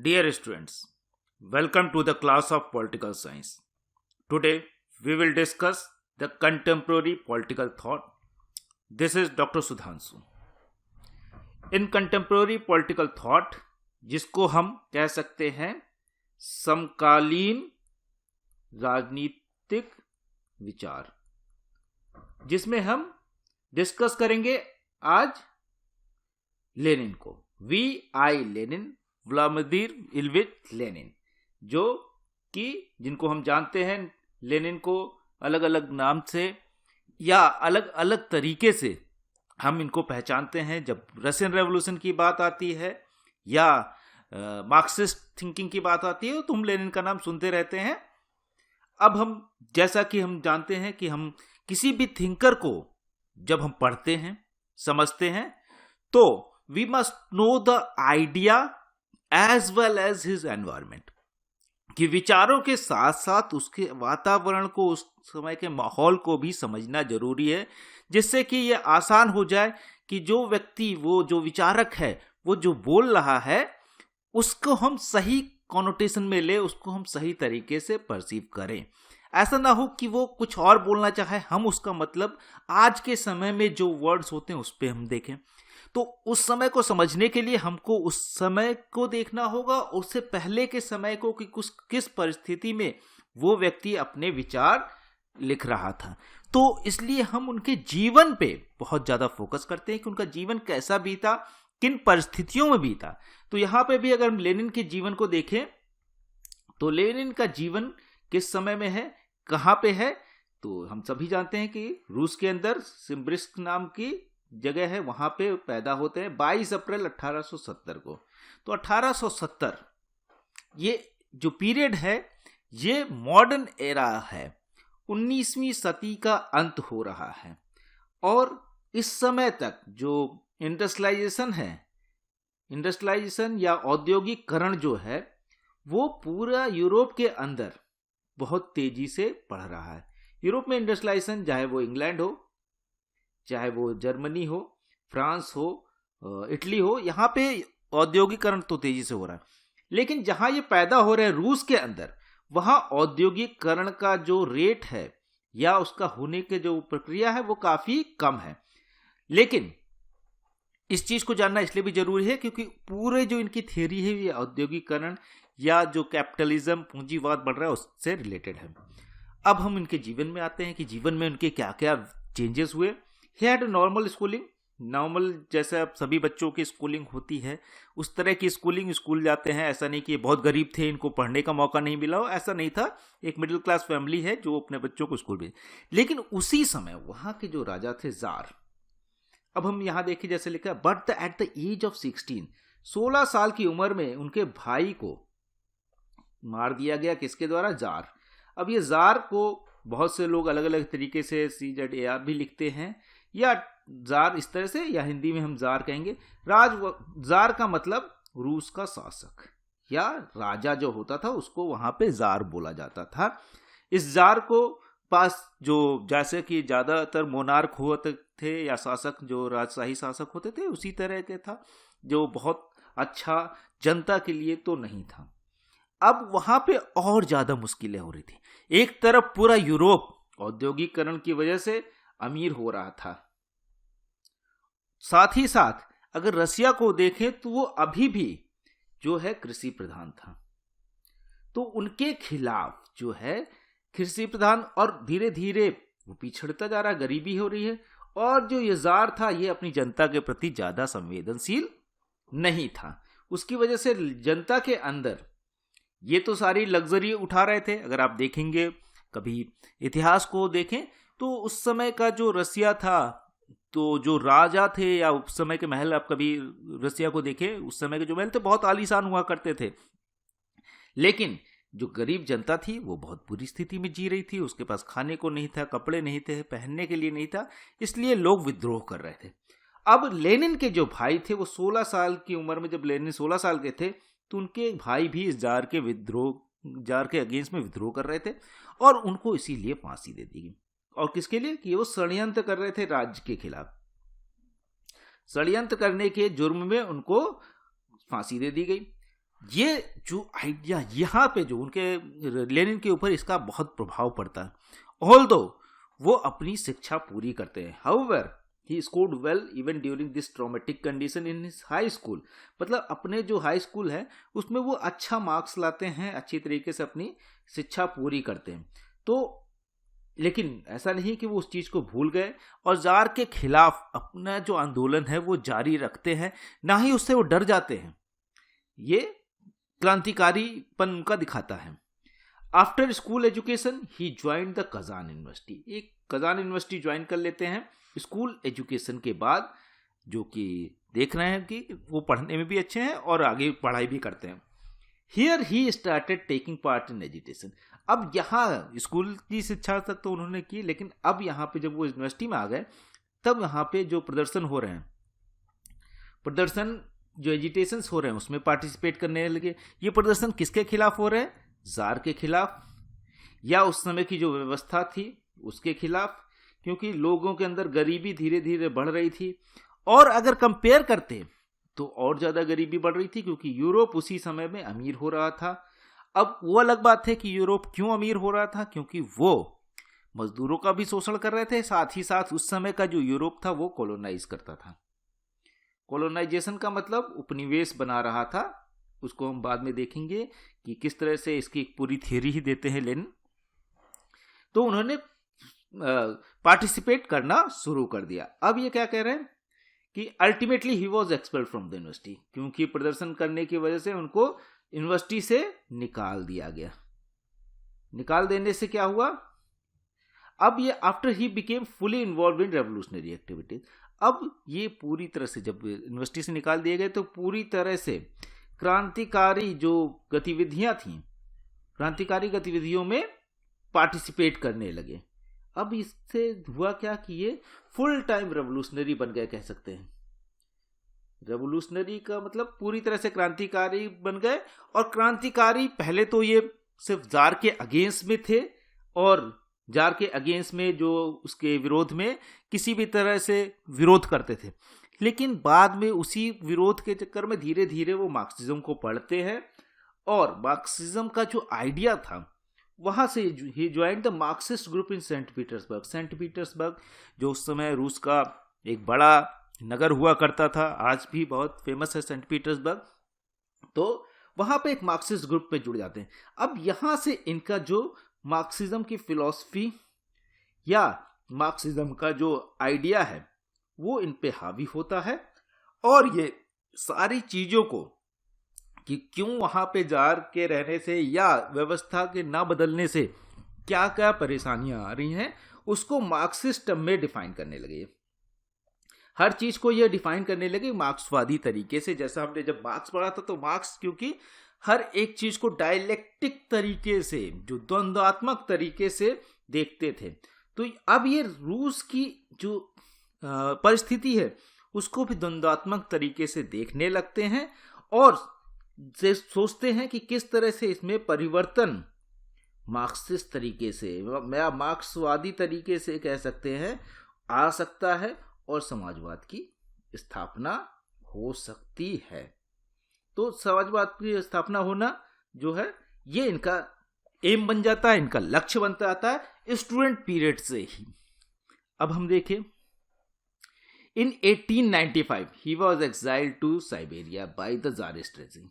Dear students, welcome to the class of Political Science. Today we will discuss the contemporary political thought. This is Dr. Sudhanshu. In contemporary political thought, जिसको हम कह सकते हैं समकालीन राजनीतिक विचार, जिसमें हम डिस्कस करेंगे आज लेनिन को, V.I. लेनिन, व्लादिमीर इल्विच लेनिन, जो कि जिनको हम जानते हैं लेनिन को अलग अलग नाम से या अलग अलग तरीके से हम इनको पहचानते हैं। जब रशियन रेवोल्यूशन की बात आती है या मार्क्सिस्ट थिंकिंग की बात आती है तो हम लेनिन का नाम सुनते रहते हैं। अब हम जैसा कि हम जानते हैं कि हम किसी भी थिंकर को जब हम पढ़ते हैं, समझते हैं, तो we must know the idea as well as his environment, कि विचारों के साथ साथ उसके वातावरण को, उस समय के माहौल को भी समझना जरूरी है, जिससे कि यह आसान हो जाए कि जो व्यक्ति, वो जो विचारक है, वो जो बोल रहा है, उसको हम सही कॉनोटेशन में ले, उसको हम सही तरीके से परसीव करें। ऐसा ना हो कि वो कुछ और बोलना चाहे, हम उसका मतलब आज के समय में जो वर्ड्स होते हैं उस पर हम देखें। तो उस समय को समझने के लिए हमको उस समय को देखना होगा, उससे पहले के समय को, कि किस परिस्थिति में वो व्यक्ति अपने विचार लिख रहा था। तो इसलिए हम उनके जीवन पे बहुत ज्यादा फोकस करते हैं कि उनका जीवन कैसा बीता, किन परिस्थितियों में बीता। तो यहाँ पे भी अगर हम लेनिन के जीवन को देखें तो लेनिन का जीवन किस समय में है, कहाँ पे है, तो हम सभी जानते हैं कि रूस के अंदर सिम्ब्रिस्क नाम की जगह है, वहां पे पैदा होते हैं 22 अप्रैल 1870 को। तो 1870 ये जो पीरियड है, ये मॉडर्न एरा है, 19वीं सदी का अंत हो रहा है। और इस समय तक जो इंडस्ट्रियलाइजेशन या औद्योगिकरण जो है, वो पूरा यूरोप के अंदर बहुत तेजी से बढ़ रहा है। यूरोप में इंडस्ट्रियलाइजेशन, चाहे वो इंग्लैंड हो, चाहे वो जर्मनी हो, फ्रांस हो, इटली हो, यहाँ पे औद्योगिकरण तो तेजी से हो रहा है। लेकिन जहां ये पैदा हो रहे हैं रूस के अंदर, वहां औद्योगिकरण का जो रेट है या उसका होने के जो प्रक्रिया है वो काफी कम है। लेकिन इस चीज को जानना इसलिए भी जरूरी है क्योंकि पूरे जो इनकी थ्योरी है ये औद्योगिकरण या जो कैपिटलिज्म, पूंजीवाद बढ़ रहा है, उससे रिलेटेड है। अब हम इनके जीवन में आते हैं कि जीवन में उनके क्या क्या चेंजेस हुए। He had a normal schooling, normal जैसे अब सभी बच्चों की स्कूलिंग होती है उस तरह की स्कूल जाते हैं। ऐसा नहीं कि ये बहुत गरीब थे, इनको पढ़ने का मौका नहीं मिला हो, ऐसा नहीं था। एक मिडिल क्लास फैमिली है जो अपने बच्चों को स्कूल भेज। लेकिन उसी समय वहां के जो राजा थे, जार, अब हम यहाँ देखिए जैसे लिखा है, but at the age of 16 साल की उम्र में उनके भाई को मार दिया गया। किसके द्वारा? जार। अब ये जार को बहुत से लोग अलग अलग तरीके से CZAR भी लिखते हैं, या जार इस तरह से, या हिंदी में हम जार कहेंगे। जार का मतलब रूस का शासक या राजा जो होता था, उसको वहां पे जार बोला जाता था। इस जार को पास जो, जैसे कि ज्यादातर मोनार्क होते थे या शासक, जो राजशाही शासक होते थे, उसी तरह के था, जो बहुत अच्छा जनता के लिए तो नहीं था। अब वहां पे और ज्यादा मुश्किलें हो रही थी। एक तरफ पूरा यूरोप औद्योगिकरण की वजह से अमीर हो रहा था, साथ ही साथ अगर रसिया को देखें तो वो अभी भी जो है कृषि प्रधान था। तो उनके खिलाफ जो है कृषि प्रधान, और धीरे धीरे वो पिछड़ता जा रहा है, गरीबी हो रही है। और जो ये जार था, ये अपनी जनता के प्रति ज्यादा संवेदनशील नहीं था। उसकी वजह से जनता के अंदर ये तो सारी लग्जरी उठा रहे थे। अगर आप देखेंगे, कभी इतिहास को देखें तो उस समय का जो रसिया था, तो जो राजा थे या उस समय के महल, आप कभी रसिया को देखें, उस समय के जो महल थे बहुत आलीशान हुआ करते थे। लेकिन जो गरीब जनता थी वो बहुत बुरी स्थिति में जी रही थी। उसके पास खाने को नहीं था, कपड़े नहीं थे, पहनने के लिए नहीं था, इसलिए लोग विद्रोह कर रहे थे। अब लेनिन के जो भाई थे, वो 16 साल की उम्र में, जब लेनिन 16 साल के थे, तो उनके भाई भी इस जार के अगेंस्ट में विद्रोह कर रहे थे, और उनको इसीलिए फांसी दे दी गई। और किसके लिए? कि वो षड्यंत्र कर रहे थे राज्य के खिलाफ। षड्यंत्र करने के जुर्म में उनको फांसी दे दी गई। ये जो आइडिया यहाँ पे जो उनके लेनिन के ऊपर इसका बहुत प्रभाव पड़ता है। ऑल्दो वो अपनी शिक्षा पूरी करते हैं, however he scored well even during this traumatic condition in his high school. मतलब अपने जो हाई स्कूल है उसमें वो अच्छा मार्क्स लाते हैं, अच्छी तरीके से अपनी शिक्षा पूरी करते हैं। तो लेकिन ऐसा नहीं कि वो उस चीज को भूल गए और जार के खिलाफ अपना जो आंदोलन है वो जारी रखते हैं, ना ही उससे वो डर जाते हैं। ये क्रांतिकारीपन उनका दिखाता है। After school education he joined the Kazan university. एक कजान यूनिवर्सिटी ज्वाइन कर लेते हैं स्कूल एजुकेशन के बाद, जो कि देख रहे हैं कि वो पढ़ने में भी अच्छे हैं और आगे पढ़ाई भी करते हैं। Here he started taking part in education. अब यहाँ स्कूल की शिक्षा तक तो उन्होंने की, लेकिन अब यहाँ पे जब वो यूनिवर्सिटी में आ गए तब यहाँ पे जो प्रदर्शन हो रहे हैं, प्रदर्शन जो एजिटेशंस हो रहे हैं उसमें पार्टिसिपेट करने लगे। ये प्रदर्शन किसके खिलाफ हो रहे हैं? जार के खिलाफ, या उस समय की जो व्यवस्था थी उसके खिलाफ, क्योंकि लोगों के अंदर गरीबी धीरे धीरे बढ़ रही थी। और अगर कंपेयर करते तो और ज्यादा गरीबी बढ़ रही थी, क्योंकि यूरोप उसी समय में अमीर हो रहा था। अब वो अलग बात है कि यूरोप क्यों अमीर हो रहा था, क्योंकि वो मजदूरों का भी शोषण कर रहे थे, साथ ही साथ उस समय का जो यूरोप था वो कॉलोनाइज करता था। कॉलोनाइजेशन का मतलब उपनिवेश बना रहा था। उसको हम बाद में देखेंगे कि किस तरह से इसकी एक पूरी थ्योरी ही देते हैं लेनिन। तो उन्होंने पार्टिसिपेट करना शुरू कर दिया। अब ये क्या कह रहे हैं कि ultimately he was expelled from the university, क्योंकि प्रदर्शन करने की वजह से उनको यूनिवर्सिटी से निकाल दिया गया। निकाल देने से क्या हुआ? अब ये after he became fully involve in revolutionary activities. अब ये पूरी तरह से जब यूनिवर्सिटी से निकाल दिए गए तो पूरी तरह से क्रांतिकारी जो गतिविधियां थी, क्रांतिकारी गतिविधियों में पार्टिसिपेट करने लगे। अब इससे हुआ क्या कि ये फुल टाइम रेवोल्यूशनरी बन गए, कह सकते हैं। रेवोल्यूशनरी का मतलब पूरी तरह से क्रांतिकारी बन गए। और क्रांतिकारी पहले तो ये सिर्फ जार के अगेंस्ट में थे, और जार के अगेंस्ट में जो उसके विरोध में किसी भी तरह से विरोध करते थे। लेकिन बाद में उसी विरोध के चक्कर में धीरे धीरे वो मार्क्सिज्म को पढ़ते हैं, और मार्क्सिज्म का जो आइडिया था वहां से ही join the Marxist group in Saint Petersburg. Saint Petersburg जो उस समय रूस का एक बड़ा नगर हुआ करता था, आज भी बहुत फेमस है सेंट पीटर्सबर्ग। तो वहां पे एक मार्क्सिस्ट ग्रुप पे जुड़ जाते हैं। अब यहां से इनका जो मार्क्सिज्म की फिलॉसफी या मार्क्सिज्म का जो आइडिया है वो इन पे हावी होता है। और ये सारी चीजों को कि क्यों वहां पे जार के रहने से या व्यवस्था के ना बदलने से क्या क्या परेशानियां आ रही हैं, उसको मार्क्सिस्ट में डिफाइन करने लगे। हर चीज को ये डिफाइन करने लगे मार्क्सवादी तरीके से। जैसा हमने जब मार्क्स पढ़ा था तो मार्क्स क्योंकि हर एक चीज को डायलेक्टिक तरीके से, जो द्वंद्वात्मक तरीके से देखते थे। तो अब ये रूस की जो परिस्थिति है उसको भी द्वंद्वात्मक तरीके से देखने लगते हैं, और सोचते हैं कि किस तरह से इसमें परिवर्तन मार्क्सिस्ट तरीके से या मार्क्सवादी तरीके से कह सकते हैं आ सकता है, और समाजवाद की स्थापना हो सकती है। तो समाजवाद की स्थापना होना जो है ये इनका एम बन जाता है, इनका लक्ष्य बनता आता है स्टूडेंट पीरियड से ही। अब हम देखें, in 1895 he was exiled to Siberia by the tsarist regime.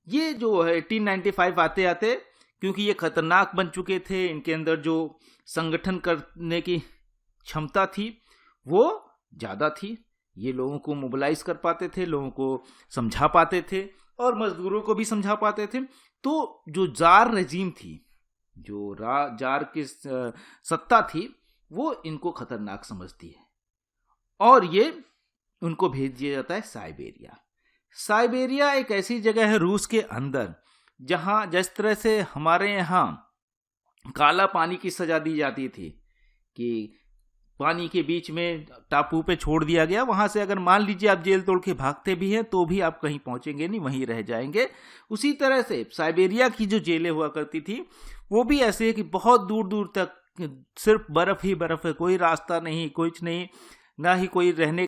ये जो है 1895 आते आते, क्योंकि ये खतरनाक बन चुके थे, इनके अंदर जो संगठन करने की क्षमता थी वो ज्यादा थी, ये लोगों को मोबिलाइज कर पाते थे, लोगों को समझा पाते थे और मजदूरों को भी समझा पाते थे। तो जो जार रेजिम थी, जो जार की सत्ता थी, वो इनको खतरनाक समझती है और ये उनको भेज दिया जाता है साइबेरिया। साइबेरिया एक ऐसी जगह है रूस के अंदर जहां जिस तरह से हमारे यहाँ काला पानी की सजा दी जाती थी कि पानी के बीच में टापू पे छोड़ दिया गया, वहां से अगर मान लीजिए आप जेल तोड़ के भागते भी हैं तो भी आप कहीं पहुंचेंगे नहीं, वहीं रह जाएंगे। उसी तरह से साइबेरिया की जो जेलें हुआ करती थी वो भी ऐसे है कि बहुत दूर दूर तक सिर्फ बर्फ ही बर्फ है, कोई रास्ता नहीं, कुछ नहीं, ना ही कोई रहने